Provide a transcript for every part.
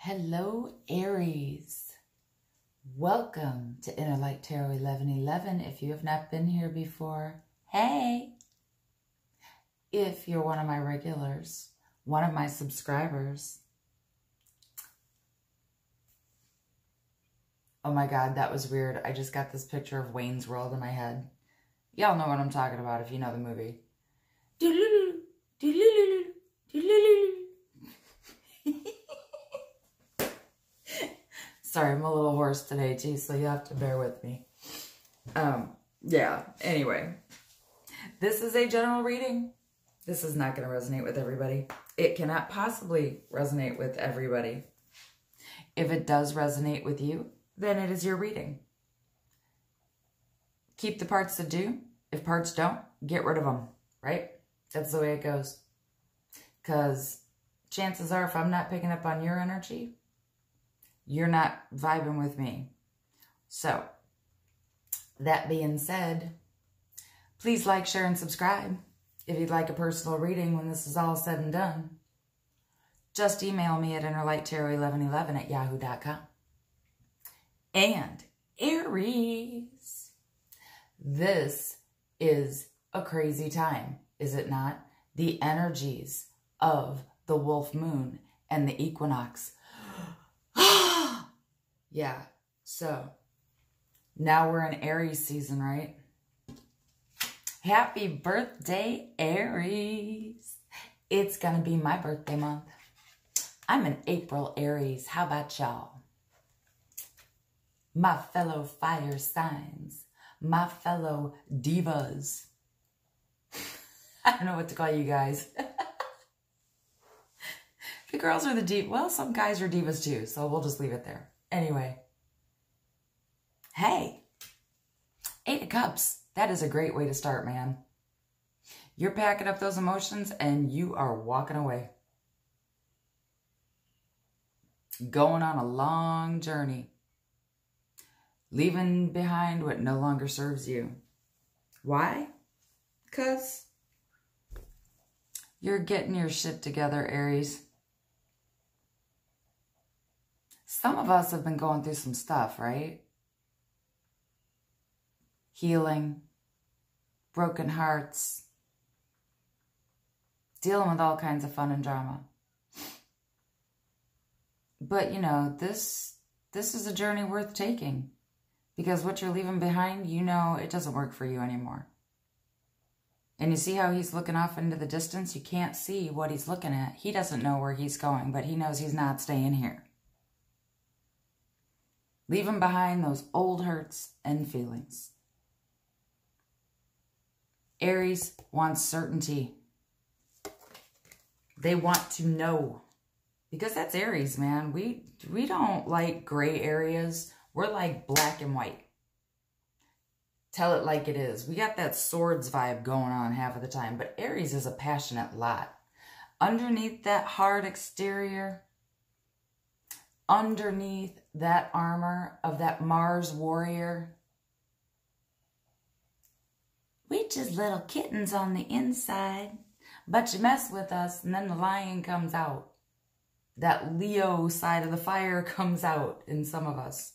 Hello, Aries. Welcome to Inner Light Tarot 1111. If you have not been here before, hey. If you're one of my regulars, one of my subscribers. Oh my God, that was weird. I just got this picture of Wayne's World in my head. Y'all know what I'm talking about if you know the movie. Sorry, I'm a little hoarse today too, so you have to bear with me. Yeah, anyway. This is a general reading. This is not going to resonate with everybody. It cannot possibly resonate with everybody. If it does resonate with you, then it is your reading. Keep the parts that do. If parts don't, get rid of them, right? That's the way it goes. Because chances are, if I'm not picking up on your energy, you're not vibing with me. So, that being said, please like, share, and subscribe. If you'd like a personal reading when this is all said and done, just email me at innerlighttarot1111@yahoo.com. And Aries, this is a crazy time, is it not? The energies of the wolf moon and the equinox. Yeah, so now we're in Aries season, right? Happy birthday, Aries. It's gonna be my birthday month. I'm an April Aries. How about y'all? My fellow fire signs, my fellow divas. I don't know what to call you guys. The girls are the divas. Well, some guys are divas too, so we'll just leave it there. Anyway. Hey, 8 of Cups. That is a great way to start, man. You're packing up those emotions and you are walking away. Going on a long journey. Leaving behind what no longer serves you. Why? Because you're getting your shit together, Aries. Some of us have been going through some stuff, right? Healing, broken hearts, dealing with all kinds of fun and drama. But, you know, this is a journey worth taking. Because what you're leaving behind, you know it doesn't work for you anymore. And you see how he's looking off into the distance? You can't see what he's looking at. He doesn't know where he's going, but he knows he's not staying here. Leaving behind those old hurts and feelings. Aries wants certainty. They want to know. Because that's Aries, man. We don't like gray areas. We're like black and white. Tell it like it is. We got that swords vibe going on half of the time. But Aries is a passionate lot. Underneath that hard exterior, underneath that armor of that Mars warrior, we just little kittens on the inside. But you mess with us and then the lion comes out. That Leo side of the fire comes out in some of us.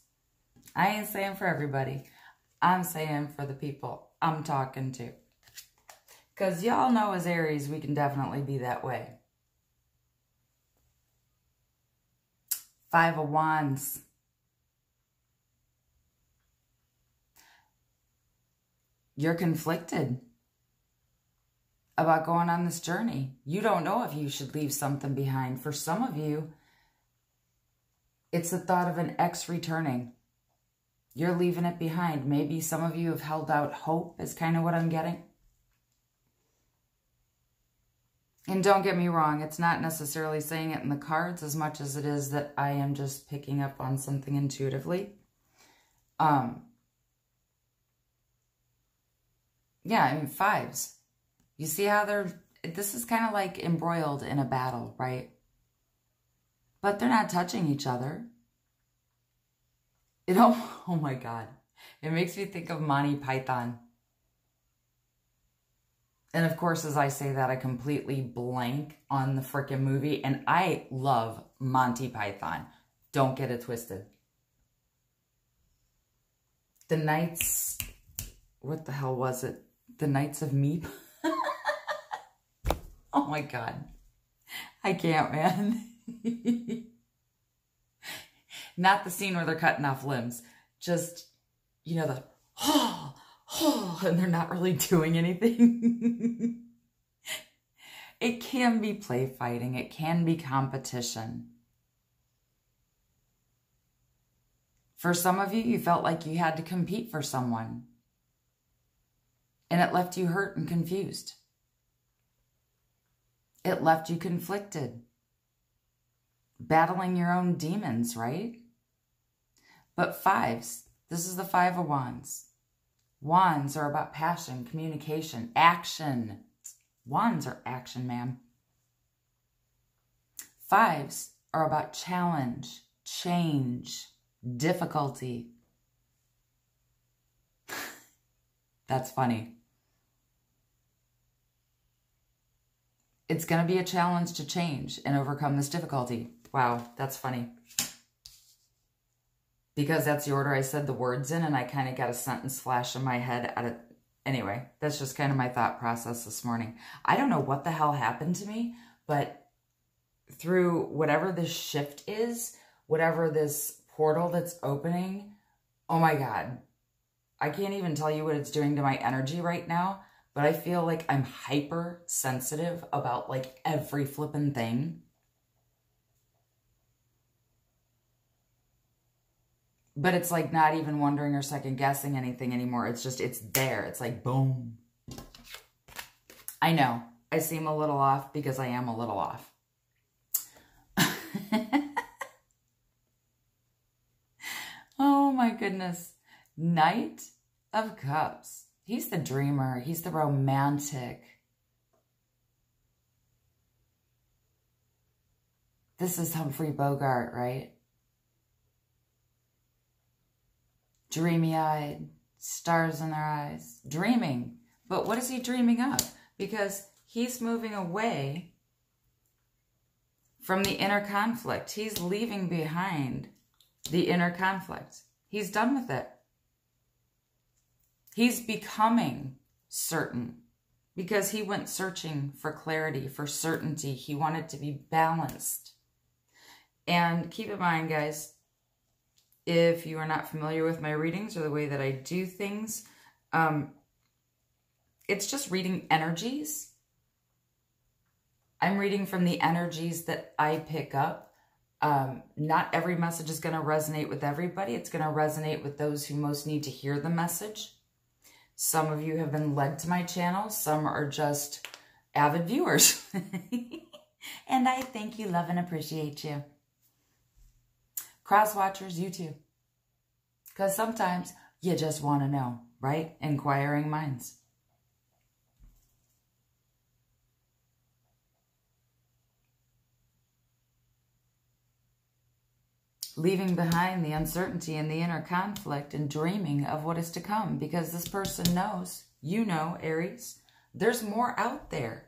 I ain't saying for everybody. I'm saying for the people I'm talking to. Because y'all know as Aries, we can definitely be that way. 5 of Wands. You're conflicted about going on this journey. You don't know if you should leave something behind. For some of you, it's the thought of an ex returning. You're leaving it behind. Maybe some of you have held out hope is kind of what I'm getting. And don't get me wrong, it's not necessarily saying it in the cards as much as it is that I am just picking up on something intuitively. Yeah, I mean, 5s. You see how this is kind of like embroiled in a battle, right? But they're not touching each other. Oh my God. It makes me think of Monty Python. And of course, as I say that, I completely blank on the frickin' movie. And I love Monty Python. Don't get it twisted. The Knights, what the hell was it? The Knights of Meep? Oh my God. I can't, man. Not the scene where they're cutting off limbs. Just, you know, the, and they're not really doing anything. It can be play fighting. It can be competition. For some of you, you felt like you had to compete for someone. And it left you hurt and confused. It left you conflicted. Battling your own demons, right? But fives, this is the Five of Wands. Wands are about passion, communication, action. Wands are action, man. Fives are about challenge, change, difficulty. That's funny. It's going to be a challenge to change and overcome this difficulty. Wow, that's funny. Because that's the order I said the words in, and I kind of got a sentence flash in my head out of... Anyway, that's just kind of my thought process this morning. I don't know what the hell happened to me, but through whatever this shift is, whatever this portal that's opening, oh my God. I can't even tell you what it's doing to my energy right now, but I feel like I'm hyper sensitive about like every flippin' thing. But it's like not even wondering or second guessing anything anymore. It's just, it's there. It's like, boom. I know. I seem a little off because I am a little off. Oh my goodness. Knight of Cups. He's the dreamer. He's the romantic. This is Humphrey Bogart, right? Dreamy-eyed, stars in their eyes, dreaming. But what is he dreaming of? Because he's moving away from the inner conflict. He's leaving behind the inner conflict. He's done with it. He's becoming certain because he went searching for clarity, for certainty. He wanted to be balanced. And keep in mind, guys, if you are not familiar with my readings or the way that I do things, it's just reading energies. I'm reading from the energies that I pick up. Not every message is going to resonate with everybody. It's going to resonate with those who most need to hear the message. Some of you have been led to my channel. Some are just avid viewers. And I thank you, love, and appreciate you. Cross watchers, you too. Because sometimes you just want to know, right? Inquiring minds. Leaving behind the uncertainty and the inner conflict and dreaming of what is to come. Because this person knows, you know, Aries, there's more out there.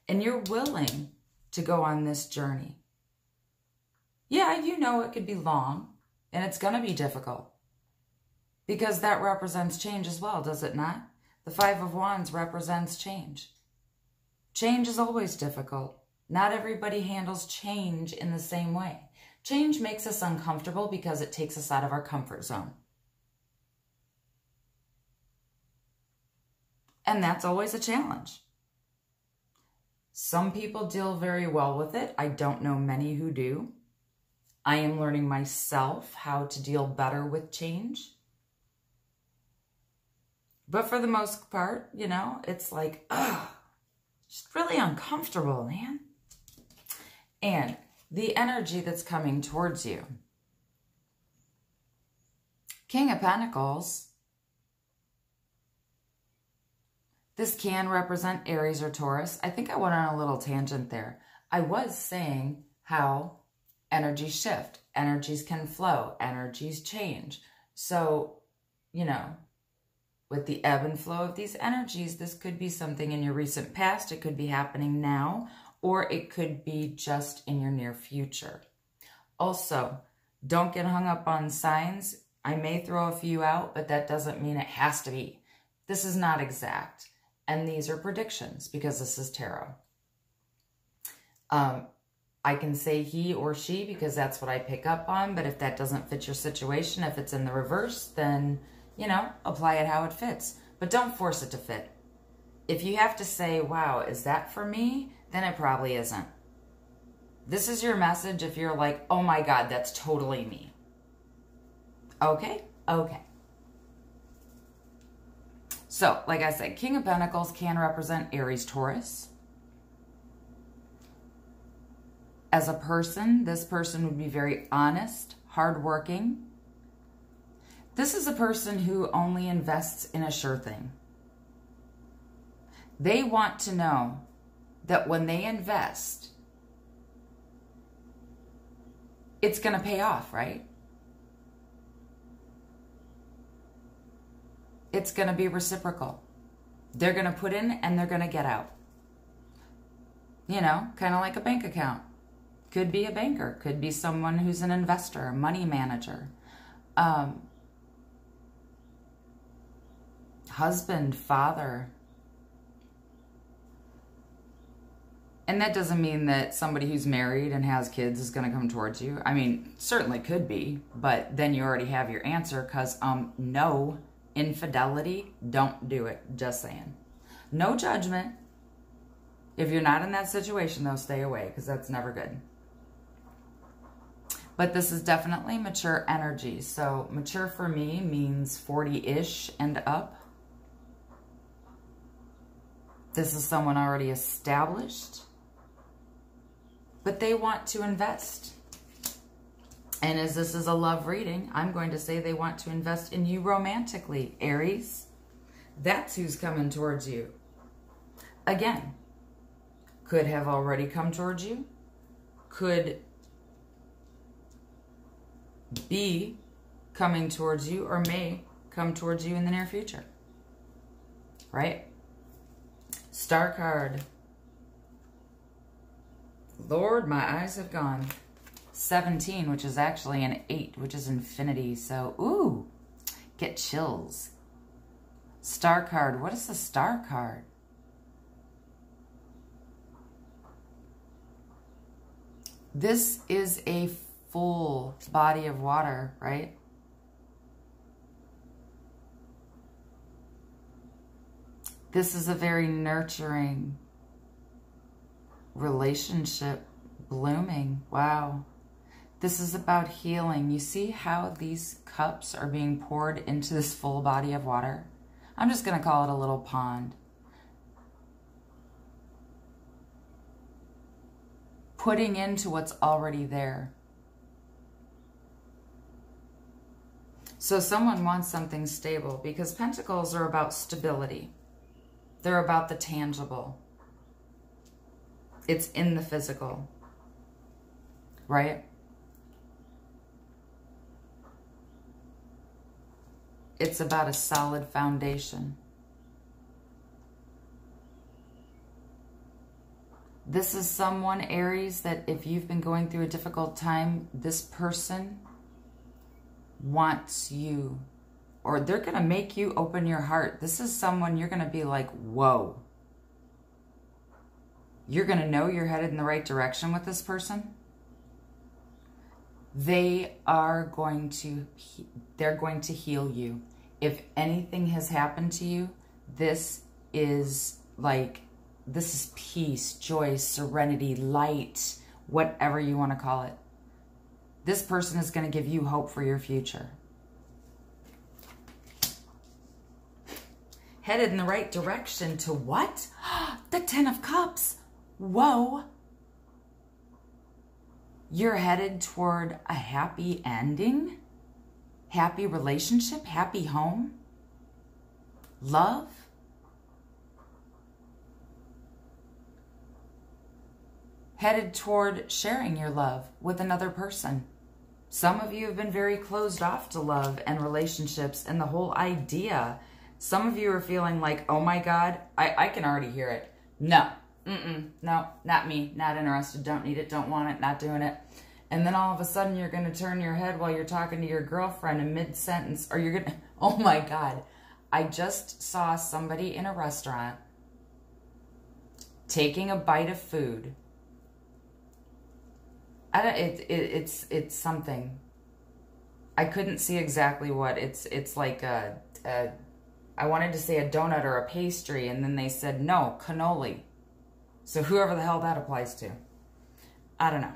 And you're willing to go on this journey. Yeah, you know it could be long, and it's going to be difficult. Because that represents change as well, does it not? The Five of Wands represents change. Change is always difficult. Not everybody handles change in the same way. Change makes us uncomfortable because it takes us out of our comfort zone. And that's always a challenge. Some people deal very well with it. I don't know many who do. I am learning myself how to deal better with change. But for the most part, you know, it's like, ugh, just really uncomfortable, man. And the energy that's coming towards you. King of Pentacles. This can represent Aries or Taurus. I think I went on a little tangent there. I was saying how energies shift, energies can flow, energies change. So, you know, with the ebb and flow of these energies, this could be something in your recent past. It could be happening now, or it could be just in your near future. Also, Don't get hung up on signs. I may throw a few out, but that doesn't mean it has to be. This is not exact. And these are predictions because this is tarot. I can say he or she because that's what I pick up on. But if that doesn't fit your situation, if it's in the reverse, then, you know, apply it how it fits. But don't force it to fit. If you have to say, wow, is that for me? Then it probably isn't. This is your message if you're like, oh my God, that's totally me. Okay? Okay. So, like I said, King of Pentacles can represent Aries, Taurus. As a person, this person would be very honest, hardworking. This is a person who only invests in a sure thing. They want to know that when they invest, it's going to pay off, right? It's going to be reciprocal. They're going to put in and they're going to get out. You know, kind of like a bank account. Could be a banker. Could be someone who's an investor, a money manager. Husband, father. And that doesn't mean that somebody who's married and has kids is going to come towards you. I mean, certainly could be, but then you already have your answer because, no, infidelity, don't do it. Just saying. No judgment. If you're not in that situation, though, stay away because that's never good. But this is definitely mature energy. So mature for me means 40-ish and up. This is someone already established. But they want to invest. And as this is a love reading, I'm going to say they want to invest in you romantically, Aries. That's who's coming towards you. Again, could have already come towards you. Could be coming towards you or may come towards you in the near future. Right? Star card. Lord, my eyes have gone. 17, which is actually an 8, which is infinity. So, ooh, get chills. Star card. What is the star card? This is a full body of water, right? This is a very nurturing relationship blooming. Wow. This is about healing. You see how these cups are being poured into this full body of water? I'm just going to call it a little pond. Putting into what's already there. So someone wants something stable because pentacles are about stability. They're about the tangible. It's in the physical, right? It's about a solid foundation. This is someone, Aries, that if you've been going through a difficult time, this person wants you, or they're going to make you open your heart. This is someone you're going to be like, whoa. You're going to know you're headed in the right direction with this person. They're going to heal you. If anything has happened to you, this is peace, joy, serenity, light, whatever you want to call it. This person is going to give you hope for your future. Headed in the right direction to what? The 10 of Cups. Whoa. You're headed toward a happy ending, happy relationship, happy home, love. Headed toward sharing your love with another person. Some of you have been very closed off to love and relationships and the whole idea. Some of you are feeling like, oh my God, I can already hear it. No, no, not me, not interested, don't need it, don't want it, not doing it. And then all of a sudden you're going to turn your head while you're talking to your girlfriend in mid-sentence, or you're going to, oh my God. I just saw somebody in a restaurant taking a bite of food. It's something. I couldn't see exactly what. It's like I wanted to say a donut or a pastry, and then they said, no, cannoli. So whoever the hell that applies to. I don't know.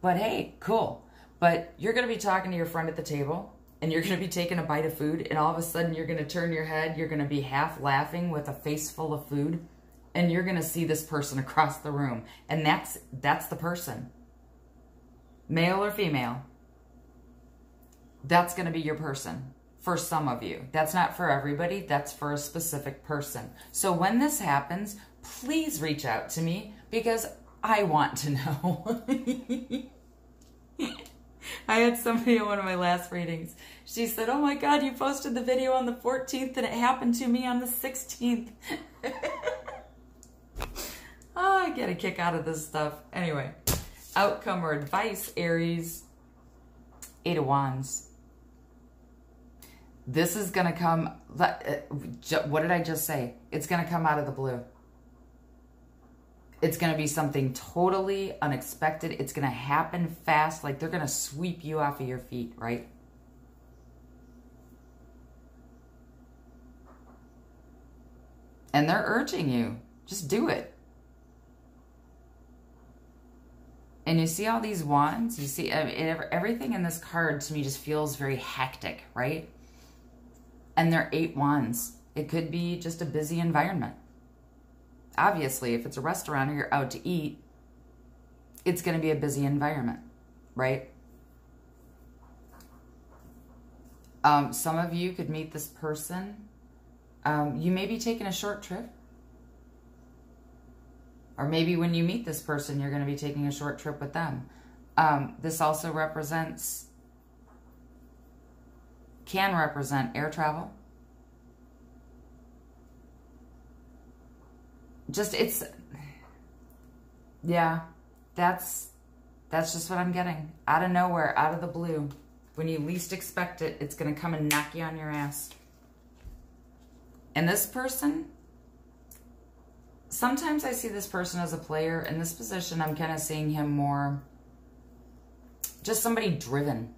But hey, cool. But you're going to be talking to your friend at the table, and you're going to be taking a bite of food, and all of a sudden you're going to turn your head, you're going to be half laughing with a face full of food, and you're going to see this person across the room. And that's the person. Male or female. That's going to be your person. For some of you. That's not for everybody. That's for a specific person. So when this happens, please reach out to me because I want to know. I had somebody in one of my last readings. She said, oh my God, you posted the video on the 14th and it happened to me on the 16th. Oh, I get a kick out of this stuff. Anyway, outcome or advice, Aries. 8 of Wands. This is going to come, what did I just say? It's going to come out of the blue. It's going to be something totally unexpected. It's going to happen fast, like they're going to sweep you off of your feet, right? And they're urging you, just do it. And you see all these wands, you see everything in this card to me just feels very hectic, right? And they're 8 wands. It could be just a busy environment. Obviously, if it's a restaurant or you're out to eat, it's going to be a busy environment, right? Some of you could meet this person. You may be taking a short trip. Or maybe when you meet this person, you're going to be taking a short trip with them. This also can represent air travel. Yeah, that's just what I'm getting. Out of nowhere, out of the blue. When you least expect it, it's going to come and knock you on your ass. And this person, sometimes I see this person as a player. In this position, I'm kind of seeing him more just somebody driven.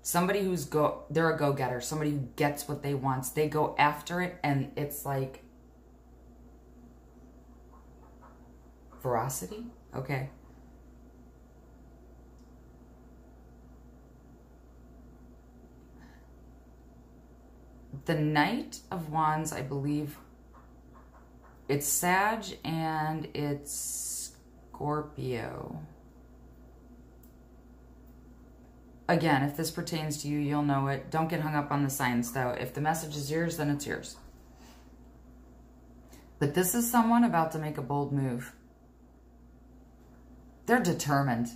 Somebody who's they're a go-getter. Somebody who gets what they want. They go after it, and it's like ferocity. Okay. The Knight of Wands, I believe, it's Sag and it's Scorpio. Again, if this pertains to you, you'll know it. Don't get hung up on the signs, though. If the message is yours, then it's yours. But this is someone about to make a bold move. They're determined.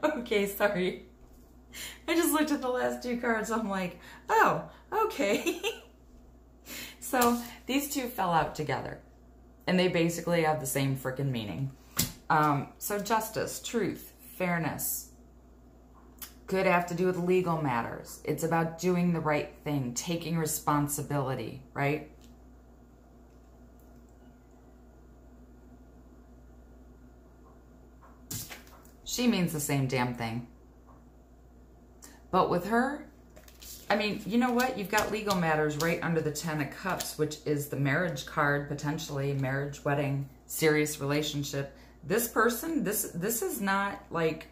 Okay, sorry. I just looked at the last 2 cards. I'm like, oh, okay. So these two fell out together, and they basically have the same freaking meaning. So justice, truth, fairness, could have to do with legal matters. It's about doing the right thing, taking responsibility, right? She means the same damn thing. But with her, I mean, you know what? You've got legal matters right under the 10 of Cups, which is the marriage card, potentially. Marriage, wedding, serious relationship. This person, this is not like...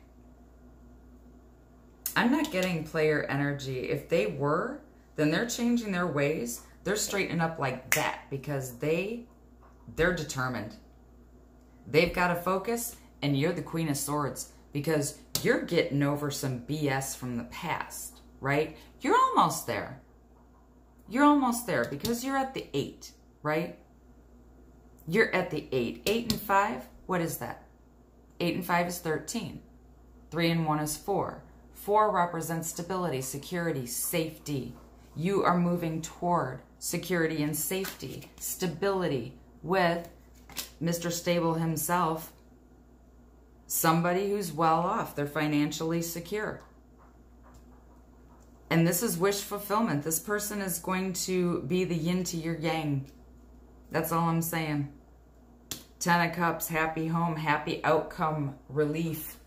I'm not getting player energy. If they were, then they're changing their ways. They're straightening up like that because they're determined. They've got to focus, and you're the Queen of Swords because you're getting over some BS from the past, right? You're almost there. You're almost there because you're at the 8, right? You're at the 8. 8 and 5, what is that? 8 and 5 is 13. 3 and 1 is 4. 4 represents stability, security, safety. You are moving toward security and safety, stability with Mr. Stable himself, somebody who's well off. They're financially secure. And this is wish fulfillment. This person is going to be the yin to your yang. That's all I'm saying. 10 of Cups, happy home, happy outcome, relief.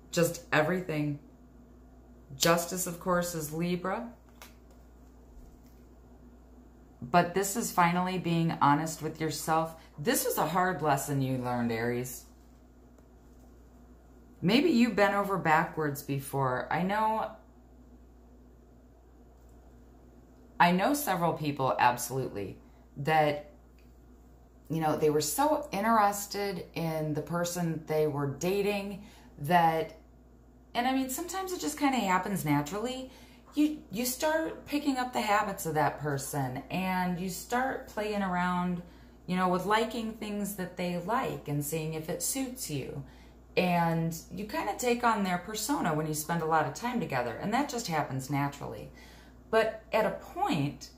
Just everything. Justice, of course, is Libra. But this is finally being honest with yourself. This was a hard lesson you learned, Aries. Maybe you've been over backwards before. I know several people, absolutely, that, you know, they were so interested in the person they were dating that, and I mean, sometimes it just kind of happens naturally. You start picking up the habits of that person, and you start playing around, you know, with liking things that they like and seeing if it suits you. And you kind of take on their persona when you spend a lot of time together, and that just happens naturally. But at a point,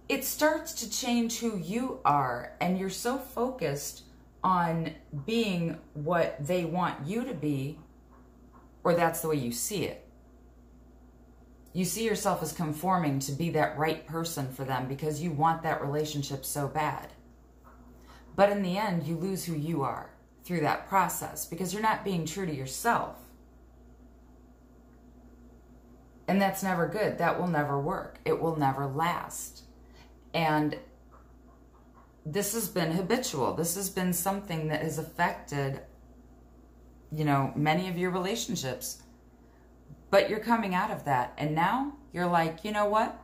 it starts to change who you are, and you're so focused on being what they want you to be, or that's the way you see it. You see yourself as conforming to be that right person for them because you want that relationship so bad. But in the end, you lose who you are through that process because you're not being true to yourself. And that's never good. That will never work. It will never last. And this has been habitual. This has been something that has affected, you know, many of your relationships. But you're coming out of that. And now you're like, you know what?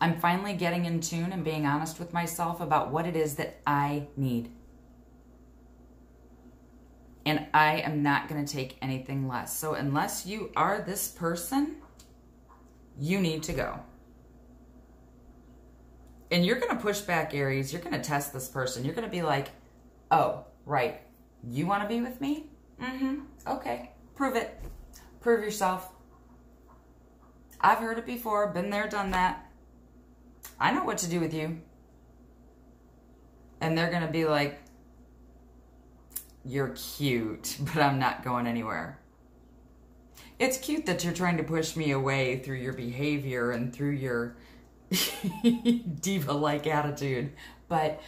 I'm finally getting in tune and being honest with myself about what it is that I need. And I am not going to take anything less. So unless you are this person, you need to go. And you're going to push back, Aries. You're going to test this person. You're going to be like, oh, right. You want to be with me? Mm-hmm. Okay. Prove it. Prove yourself. I've heard it before. Been there, done that. I know what to do with you. And they're going to be like, you're cute, but I'm not going anywhere. It's cute that you're trying to push me away through your behavior and through your diva-like attitude, but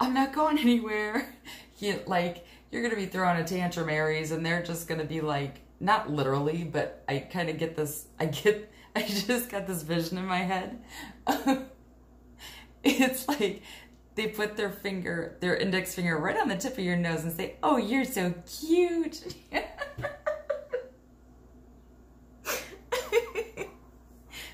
I'm not going anywhere. You're going to be throwing a tantrum, Aries, and they're just going to be like, not literally, but I kind of get this, I just got this vision in my head. It's like, they put their index finger right on the tip of your nose and say, oh, you're so cute.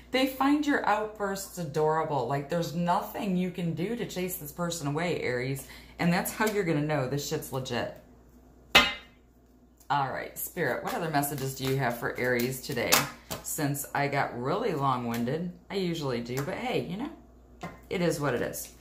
They find your outbursts adorable. Like, there's nothing you can do to chase this person away, Aries. And that's how you're going to know this shit's legit. All right, Spirit, what other messages do you have for Aries today? Since I got really long-winded, I usually do, but hey, you know, it is what it is.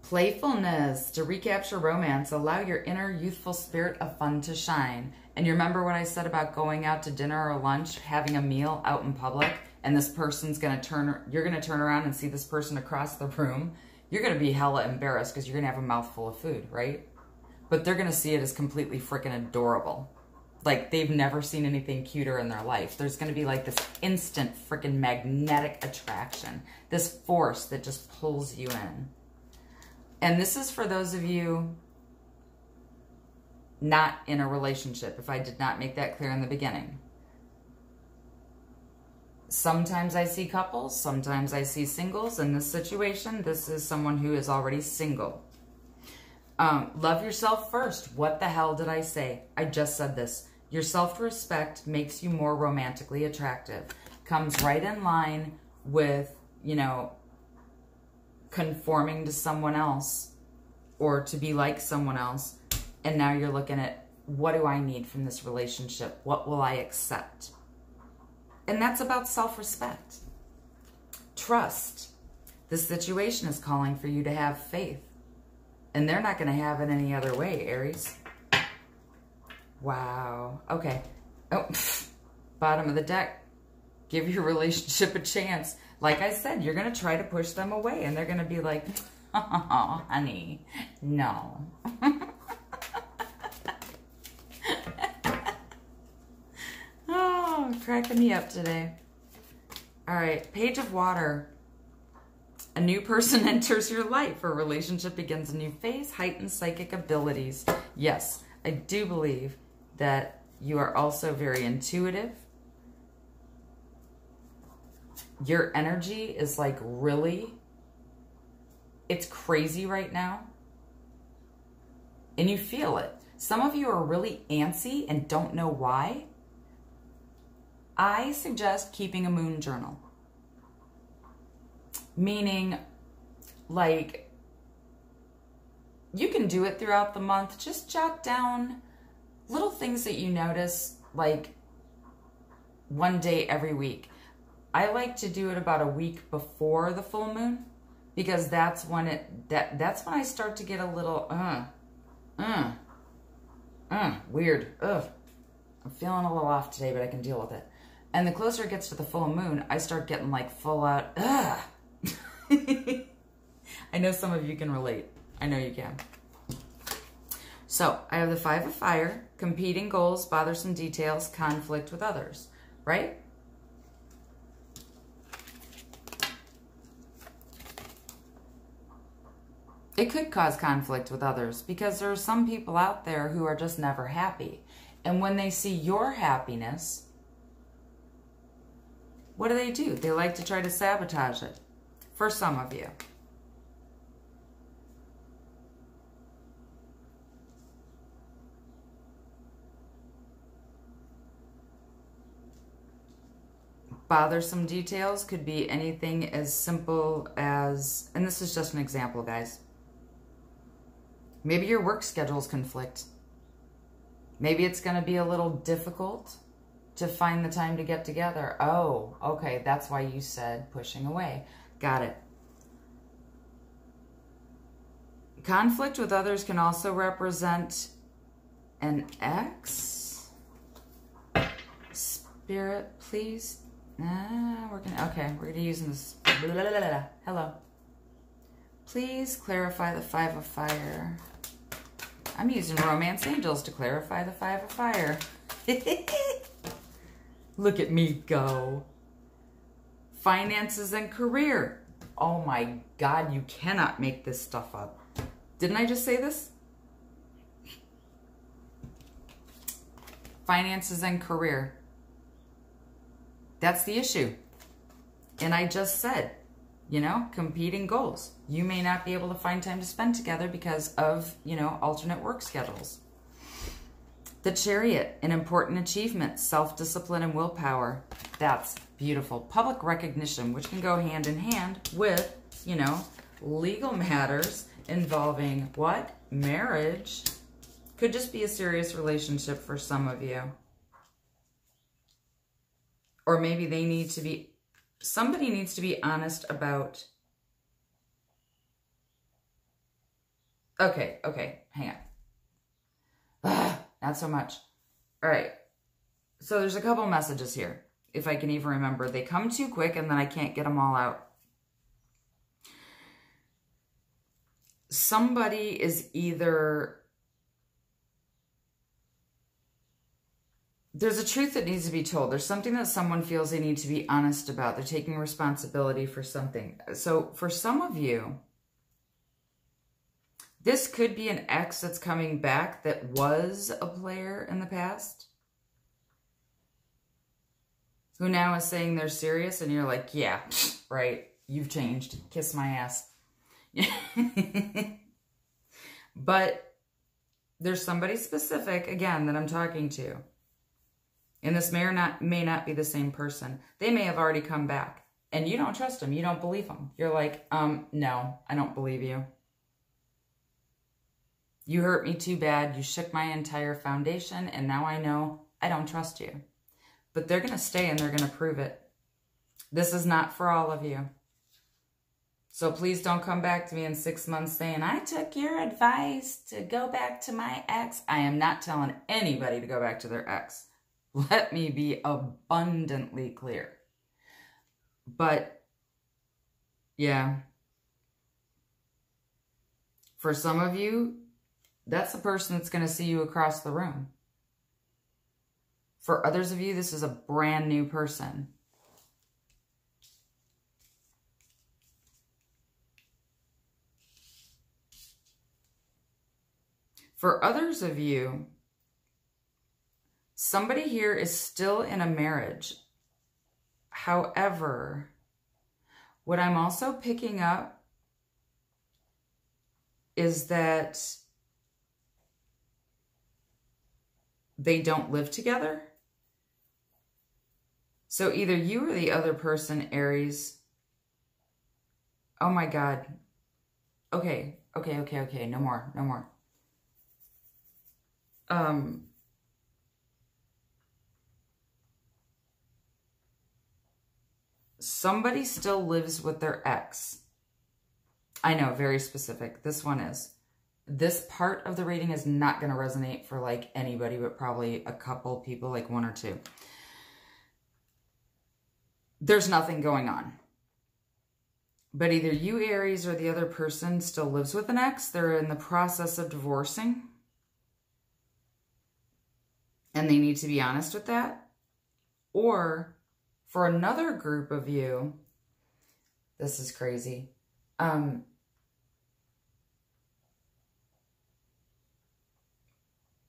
Playfulness, to recapture romance, allow your inner youthful spirit of fun to shine. And you remember what I said about going out to dinner or lunch, having a meal out in public, and this person's going to you're going to turn around and see this person across the room. You're going to be hella embarrassed because you're going to have a mouthful of food, right? But they're going to see it as completely freaking adorable. Like, they've never seen anything cuter in their life. There's going to be like this instant freaking magnetic attraction, this force that just pulls you in. And this is for those of you not in a relationship, if I did not make that clear in the beginning. Sometimes I see couples, sometimes I see singles. In this situation, this is someone who is already single. Love yourself first. What the hell did I say? I just said this. Your self-respect makes you more romantically attractive. Comes right in line with, you know, conforming to someone else or to be like someone else. And now you're looking at, what do I need from this relationship? What will I accept? And that's about self-respect. Trust. This situation is calling for you to have faith. And they're not going to have it any other way, Aries. Wow. Okay. Oh, bottom of the deck. Give your relationship a chance. Like I said, you're going to try to push them away, and they're going to be like, oh, honey, no. Oh, cracking me up today. All right, Page of Water. A new person enters your life. A relationship begins a new phase. Heightened psychic abilities. Yes, I do believe that you are also very intuitive. Your energy is like really, it's crazy right now. And you feel it. Some of you are really antsy and don't know why. I suggest keeping a moon journal. Meaning, like, you can do it throughout the month. Just jot down little things that you notice, like one day every week. I like to do it about a week before the full moon, because that's when that's when I start to get a little weird. Ugh. I'm feeling a little off today, but I can deal with it. And the closer it gets to the full moon, I start getting like full out ugh. I know some of you can relate. I know you can. So I have the Five of Fire, competing goals, bothersome details, conflict with others, right? It could cause conflict with others because there are some people out there who are just never happy. And when they see your happiness, what do? They like to try to sabotage it. For some of you. Bothersome details could be anything as simple as, and this is just an example, guys. Maybe your work schedules conflict. Maybe it's going to be a little difficult to find the time to get together. Oh, okay, that's why you said pushing away. Got it. Conflict with others can also represent an ex. Spirit, please. We're gonna use this. Hello. Please clarify the Five of Fire. I'm using Romance Angels to clarify the Five of Fire. Look at me go. Finances and career. Oh my God, you cannot make this stuff up. Didn't I just say this? Finances and career. That's the issue. And I just said, you know, competing goals. You may not be able to find time to spend together because of, you know, alternate work schedules. The Chariot, an important achievement, self-discipline and willpower. That's beautiful. Public recognition, which can go hand in hand with, you know, legal matters involving what? Marriage. Could just be a serious relationship for some of you. Or maybe they need to be, somebody needs to be honest about, okay, hang on. Not so much. All right. So there's a couple messages here, if I can even remember. They come too quick and then I can't get them all out. Somebody is either, there's a truth that needs to be told. There's something that someone feels they need to be honest about. They're taking responsibility for something. So for some of you, this could be an ex that's coming back that was a player in the past, who now is saying they're serious, and you're like, yeah, right, you've changed. Kiss my ass. But there's somebody specific, again, that I'm talking to. And this may not be the same person. They may have already come back. And you don't trust them. You don't believe them. You're like, no, I don't believe you. You hurt me too bad. You shook my entire foundation. And now I know I don't trust you. But they're going to stay and they're going to prove it. This is not for all of you. So please don't come back to me in 6 months saying, I took your advice to go back to my ex. I am not telling anybody to go back to their ex. Let me be abundantly clear. But, yeah. For some of you, that's the person that's going to see you across the room. For others of you, this is a brand new person. For others of you, somebody here is still in a marriage. However, what I'm also picking up is that they don't live together. So either you or the other person, Aries. Oh my God. Okay. No more. Somebody still lives with their ex. I know, very specific. This one is. This part of the reading is not going to resonate for like anybody, but probably a couple people, like 1 or 2. There's nothing going on. But either you, Aries, or the other person still lives with an ex. They're in the process of divorcing. And they need to be honest with that. Or for another group of you, this is crazy.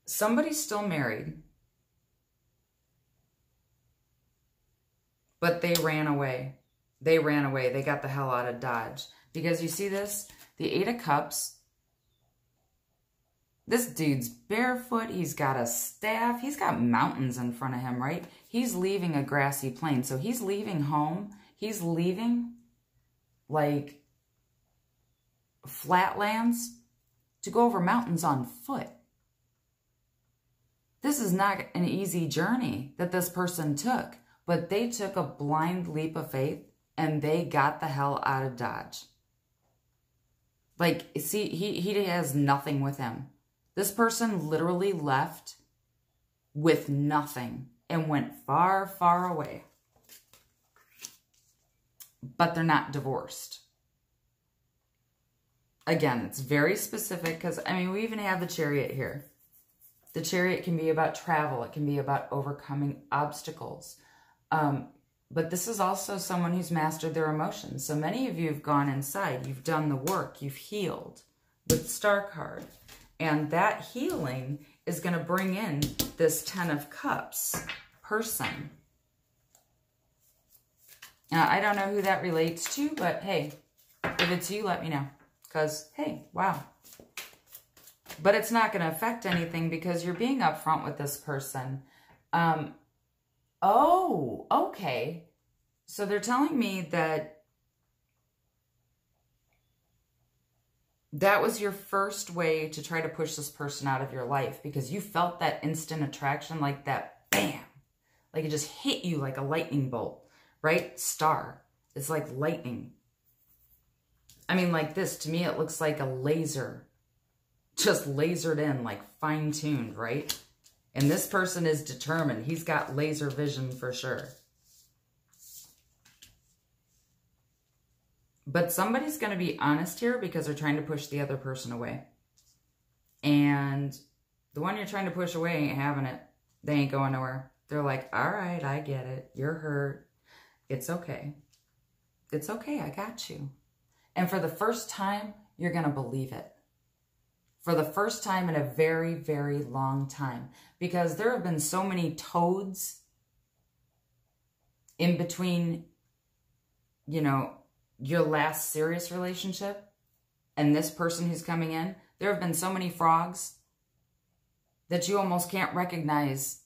Somebody's still married, but they ran away. They ran away. They got the hell out of Dodge. Because you see this? The 8 of Cups. This dude's barefoot. He's got a staff. He's got mountains in front of him, right? He's leaving a grassy plain. So he's leaving home. He's leaving, like, flatlands to go over mountains on foot. This is not an easy journey that this person took. But they took a blind leap of faith and they got the hell out of Dodge. Like, see, he has nothing with him. This person literally left with nothing and went far, far away. But they're not divorced. Again, it's very specific because, I mean, we even have the Chariot here. The Chariot can be about travel. It can be about overcoming obstacles. But this is also someone who's mastered their emotions. So many of you have gone inside. You've done the work. You've healed with Star card. And that healing is going to bring in this 10 of Cups person. Now, I don't know who that relates to, but hey, if it's you, let me know. Because, hey, wow. But it's not going to affect anything because you're being upfront with this person. Oh, okay. So they're telling me that that was your first way to try to push this person out of your life because you felt that instant attraction, like that bam, like it just hit you like a lightning bolt, right? Star. It's like lightning. I mean, like this, to me, it looks like a laser, just lasered in, like fine-tuned, right? And this person is determined. He's got laser vision for sure. But somebody's going to be honest here because they're trying to push the other person away. And the one you're trying to push away ain't having it. They ain't going nowhere. They're like, all right, I get it. You're hurt. It's okay. It's okay. I got you. And for the first time, you're going to believe it. For the first time in a very, very long time. Because there have been so many toads in between, you know, your last serious relationship and this person who's coming in. There have been so many frogs that you almost can't recognize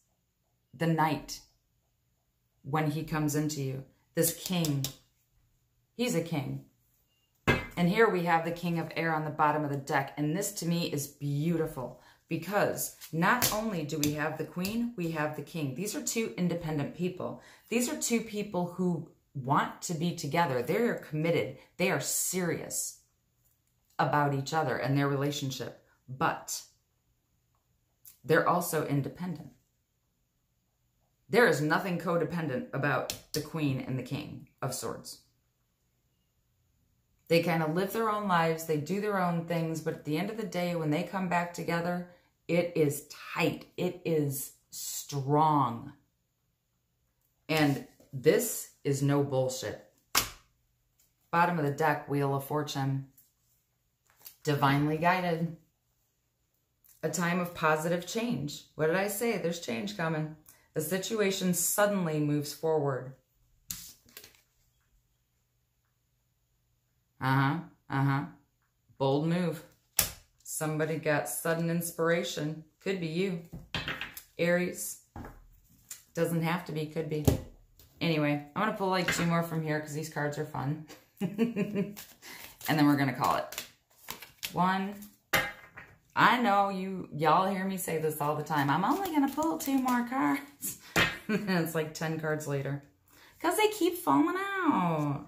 the knight when he comes into you. This king, he's a king. And here we have the King of Air on the bottom of the deck. And this to me is beautiful because not only do we have the Queen, we have the King. These are two independent people. These are two people who want to be together. They're committed. They are serious about each other and their relationship, but they're also independent. There is nothing codependent about the Queen and the King of Swords. They kind of live their own lives. They do their own things. But at the end of the day, when they come back together, it is tight. It is strong. And this is no bullshit. Bottom of the deck, Wheel of Fortune. Divinely guided. A time of positive change. What did I say? There's change coming. The situation suddenly moves forward. Bold move. Somebody got sudden inspiration. Could be you. Aries. Doesn't have to be, could be. Anyway, I'm going to pull like 2 more from here because these cards are fun. And then we're going to call it. 1. I know y'all hear me say this all the time. I'm only going to pull 2 more cards. And it's like 10 cards later. Because they keep falling out.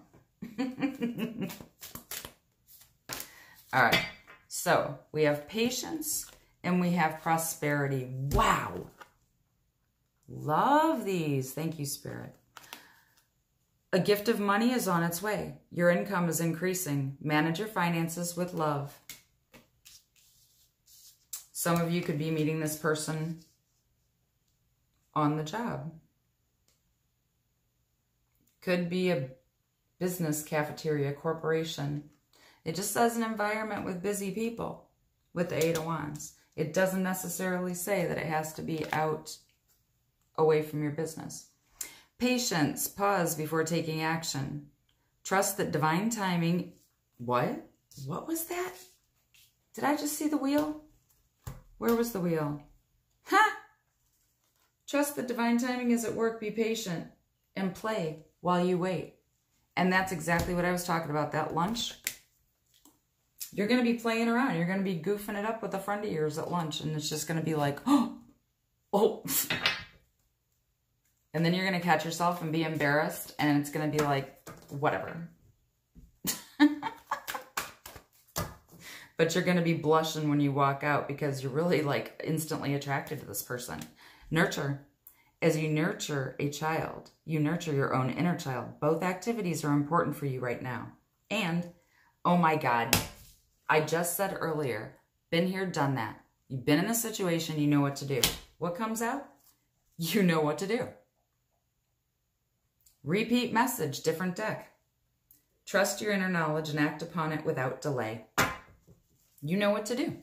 All right. So we have patience and we have prosperity. Wow. Love these. Thank you, Spirit. A gift of money is on its way. Your income is increasing. Manage your finances with love. Some of you could be meeting this person on the job. Could be a business, cafeteria, corporation. It just says an environment with busy people with the 8 of Wands. It doesn't necessarily say that it has to be out away from your business. Patience. Pause before taking action. Trust that divine timing... What? What was that? Did I just see the wheel? Where was the wheel? Ha! Trust that divine timing is at work. Be patient and play while you wait. And that's exactly what I was talking about. That lunch. You're going to be playing around. You're going to be goofing it up with a friend of yours at lunch. And it's just going to be like, oh. And then you're going to catch yourself and be embarrassed. And it's going to be like, whatever. But you're going to be blushing when you walk out because you're really like instantly attracted to this person. Nurture. As you nurture a child, you nurture your own inner child. Both activities are important for you right now. And, oh my God, I just said earlier, been here, done that. You've been in a situation, you know what to do. What comes out? You know what to do. Repeat message, different deck. Trust your inner knowledge and act upon it without delay. You know what to do.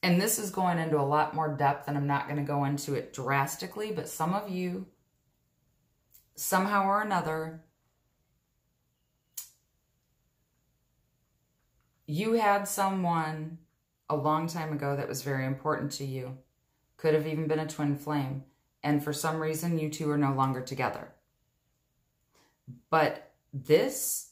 And this is going into a lot more depth, and I'm not going to go into it drastically, but some of you, somehow or another, you had someone a long time ago that was very important to you. Could have even been a twin flame. And for some reason, you two are no longer together. But this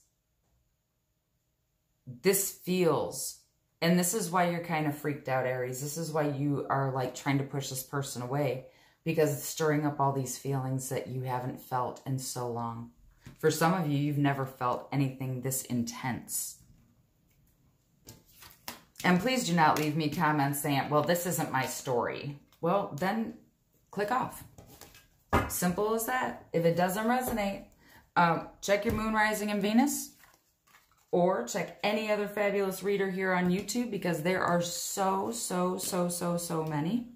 feels, and this is why you're kind of freaked out, Aries. This is why you are like trying to push this person away, because it's stirring up all these feelings that you haven't felt in so long. For some of you, you've never felt anything this intense. And please do not leave me comments saying, well, this isn't my story. Well, then click off. Simple as that. If it doesn't resonate, check your moon, rising, and Venus. Or check any other fabulous reader here on YouTube, because there are so many.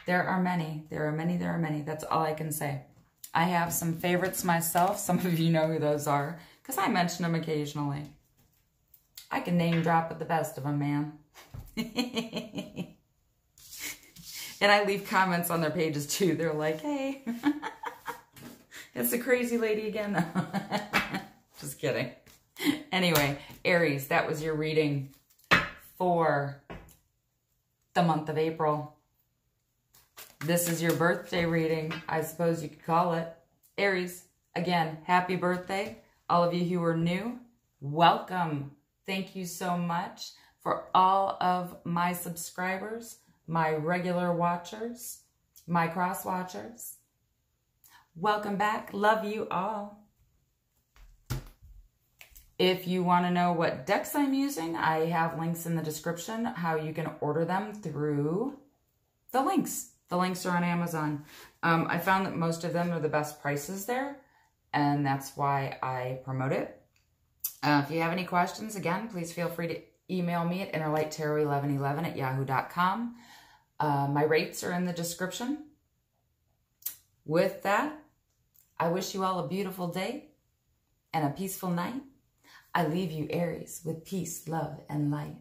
There are many. There are many. There are many. That's all I can say. I have some favorites myself. Some of you know who those are, because I mention them occasionally. I can name drop at the best of them, man. And I leave comments on their pages too. They're like, hey, it's the crazy lady again. Just kidding. Anyway, Aries, that was your reading for the month of April. This is your birthday reading, I suppose you could call it. Aries, again, happy birthday. All of you who are new, welcome. Thank you so much. For all of my subscribers, my regular watchers, my cross watchers. Welcome back. Love you all. If you want to know what decks I'm using, I have links in the description how you can order them through the links. The links are on Amazon. I found that most of them are the best prices there, and that's why I promote it. If you have any questions, again, please feel free to email me at innerlighttarot1111@yahoo.com. My rates are in the description. With that, I wish you all a beautiful day and a peaceful night. I leave you, Aries, with peace, love, and light.